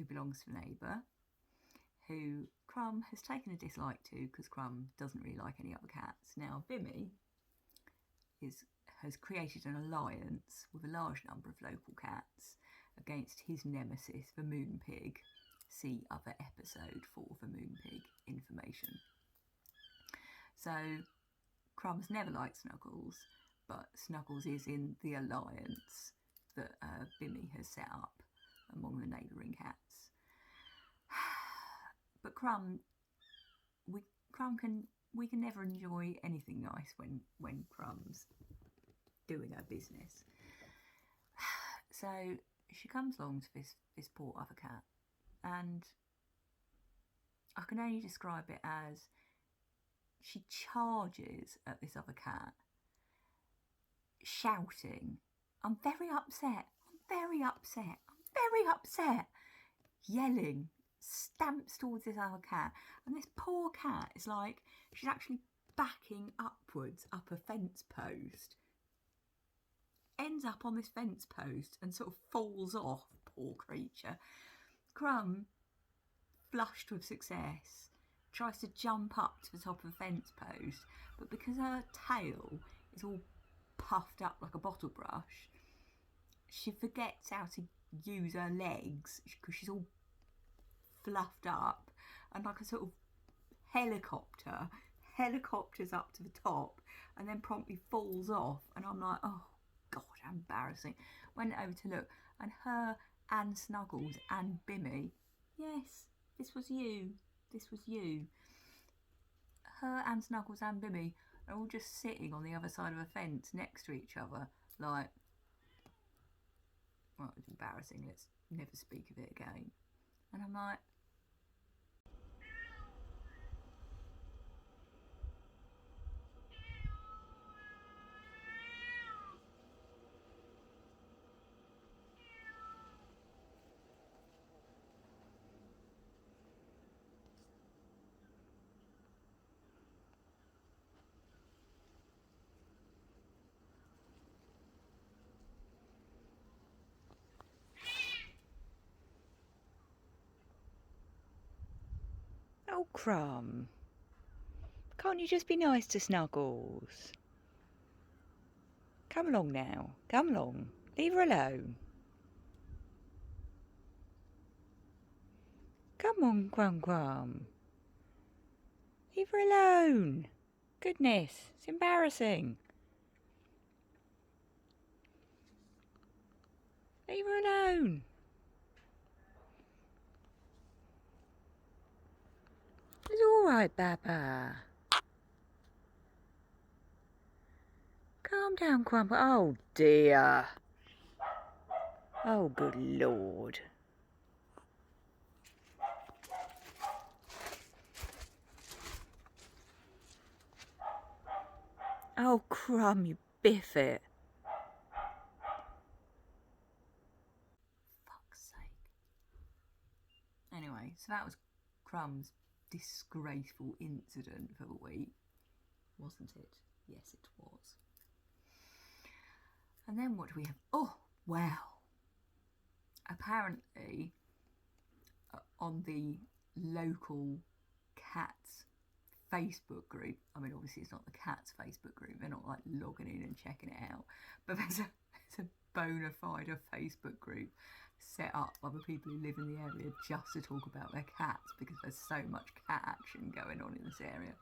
who belongs to a neighbour, who Crumb has taken a dislike to because Crumb doesn't really like any other cats. Now Bimmy has created an alliance with a large number of local cats against his nemesis, the Moonpig. See other episode for the Moonpig information. So Crumb's never liked Snuggles, but Snuggles is in the alliance that Bimmy has set up among the neighbouring cats. But we can never enjoy anything nice when Crumb's doing her business. So she comes along to this poor other cat, and I can only describe it as she charges at this other cat, shouting, "I'm very upset, I'm very upset, I'm very upset," yelling, stamps towards this other cat. And this poor cat is like, she's actually backing upwards up a fence post, ends up on this fence post and sort of falls off, poor creature. Crumb, flushed with success, tries to jump up to the top of the fence post, but because her tail is all puffed up like a bottle brush, she forgets how to use her legs because she's all fluffed up, and like a sort of helicopters up to the top and then promptly falls off. And I'm like, oh God, how embarrassing. Went over to look, and her and Snuggles and Bimmy, yes, this was you. Her and Snuggles and Bimmy are all just sitting on the other side of a fence next to each other, like, well, it's embarrassing, let's never speak of it again. And I'm like, Oh, Crumb. Can't you just be nice to Snuggles? Come along now. Come along. Leave her alone. Come on, Crumb. Leave her alone. Goodness, it's embarrassing. Leave her alone. It's all right, Papa. Calm down, Crumb. Oh, dear. Oh, good Lord. Oh, Crumb, you biff it. fuck's sake. Anyway, so that was Crumb's disgraceful incident for the week, wasn't it? Yes, it was. And then what do we have? Oh, wow. Apparently, on the local cats Facebook group, I mean, obviously it's not the cats Facebook group, they're not like logging in and checking it out, but there's a bona fide Facebook group set up by the people who live in the area just to talk about their cats, because there's so much cat action going on in this area.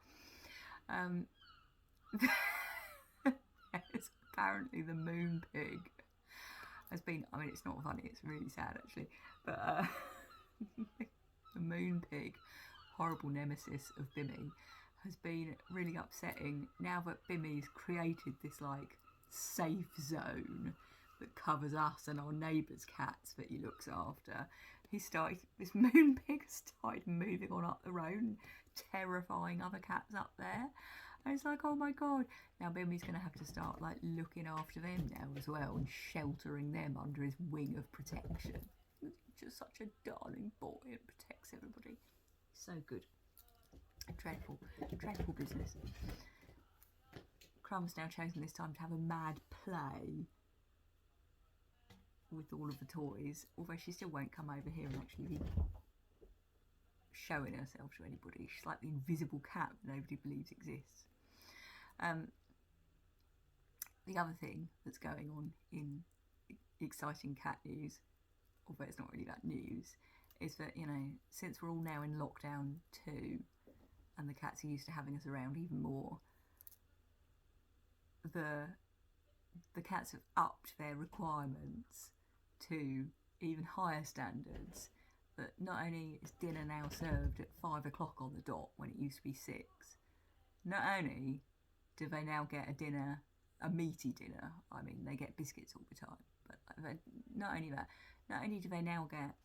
Yes, apparently the Moonpig has been, I mean, it's not funny, it's really sad actually, but the Moonpig, horrible nemesis of Bimmy, has been really upsetting now that Bimmy's created this like safe zone that covers us and our neighbours' cats that he looks after. This Moonpig started moving on up the road, terrifying other cats up there. And it's like, oh my God, now Bimmy's going to have to start like looking after them now as well and sheltering them under his wing of protection. He's just such a darling boy and protects everybody. So good. Dreadful business. Crumb's now chosen this time to have a mad play with all of the toys, although she still won't come over here and actually be showing herself to anybody. She's like the invisible cat that nobody believes exists. The other thing that's going on in exciting cat news, although it's not really that news, is that, you know, since we're all now in lockdown too, and the cats are used to having us around even more, the cats have upped their requirements to even higher standards. That not only is dinner now served at 5 o'clock on the dot when it used to be 6, not only do they now get a meaty dinner, I mean they get biscuits all the time, but not only that, not only do they now get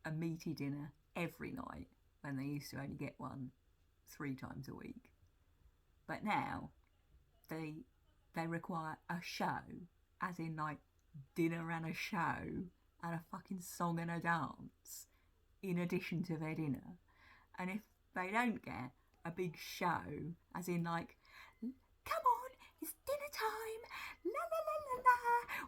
a meaty dinner every night when they used to only get one 3 times a week, but now they require a show, as in like dinner and a show and a fucking song and a dance in addition to their dinner. And if they don't get a big show, as in like, come on, it's dinner time, la la la la la,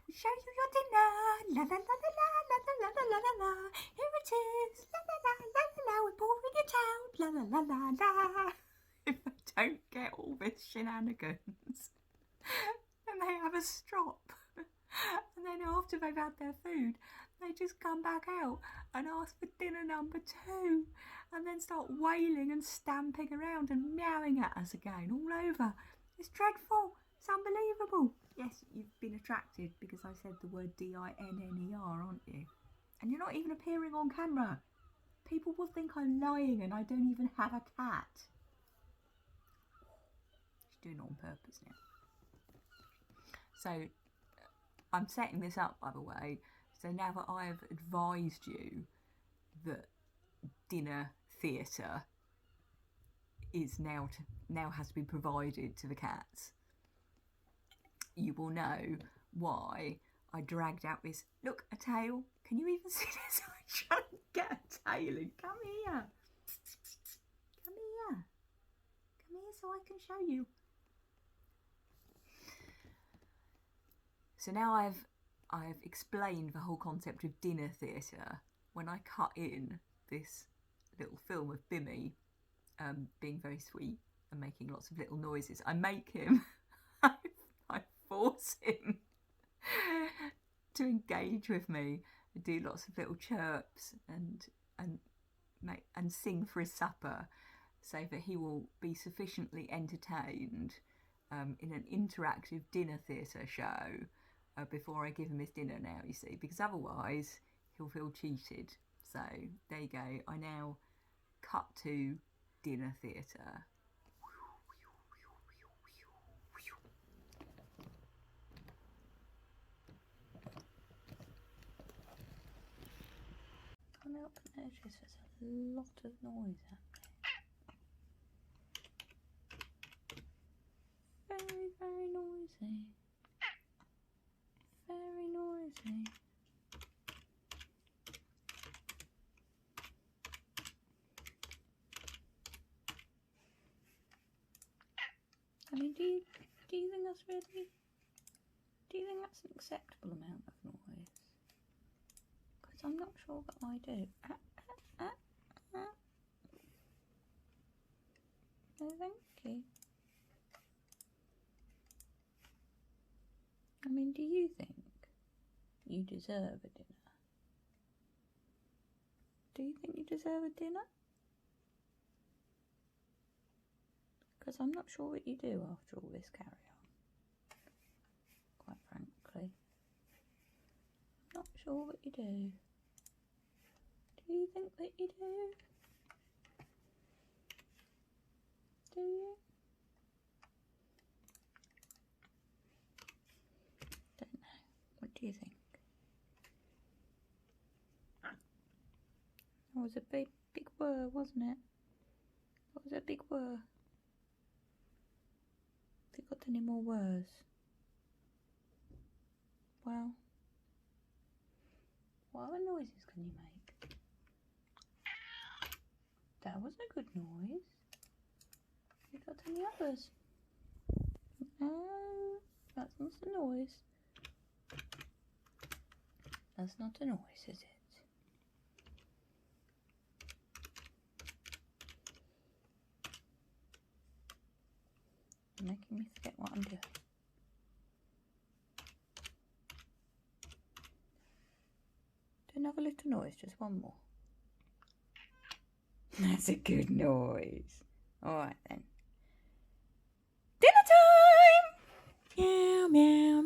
we'll show you your dinner, la la la la la la la la la la la, here it is, la la la la la la, we're pouring it out, la la la la la. If they don't get all this shenanigans, then they have a strop. And then after they've had their food, they just come back out and ask for dinner number 2, and then start wailing and stamping around and meowing at us again all over. It's dreadful. It's unbelievable. Yes, you've been attracted because I said the word DINNER, aren't you? And you're not even appearing on camera. People will think I'm lying and I don't even have a cat. She's doing it on purpose now. So I'm setting this up, by the way, so now that I've advised you that dinner theatre is now has to be provided to the cats, you will know why I dragged out this, look, a tail. Can you even see this? I'm trying to get a tail and come here. Come here. Come here so I can show you. So now I've explained the whole concept of dinner theatre. When I cut in this little film of Bimmy being very sweet and making lots of little noises, I make him, I force him to engage with me and do lots of little chirps and sing for his supper, so that he will be sufficiently entertained in an interactive dinner theatre show before I give him his dinner now, you see, because otherwise he'll feel cheated. So there you go, I now cut to dinner theatre. I can't help but notice there's a lot of noise happening. Very, very noisy. Very noisy. I mean, do you think that's really? Do you think that's an acceptable amount of noise? Because I'm not sure that I do. No, thank you. I mean, do you think you deserve a dinner? Do you think you deserve a dinner? Because I'm not sure what you do after all this carry on, quite frankly. I'm not sure what you do. Do you think that you do? Do you? Don't know. What do you think? That was a big whir, wasn't it? That was a big whir. Have you got any more whirs? Well, what other noises can you make? That was a good noise. Have you got any others? No, that's not the noise. That's not a noise, is it? You're making me forget what I'm doing. Do another little noise, just one more. That's a good noise. Alright then. Dinner time! Meow, meow,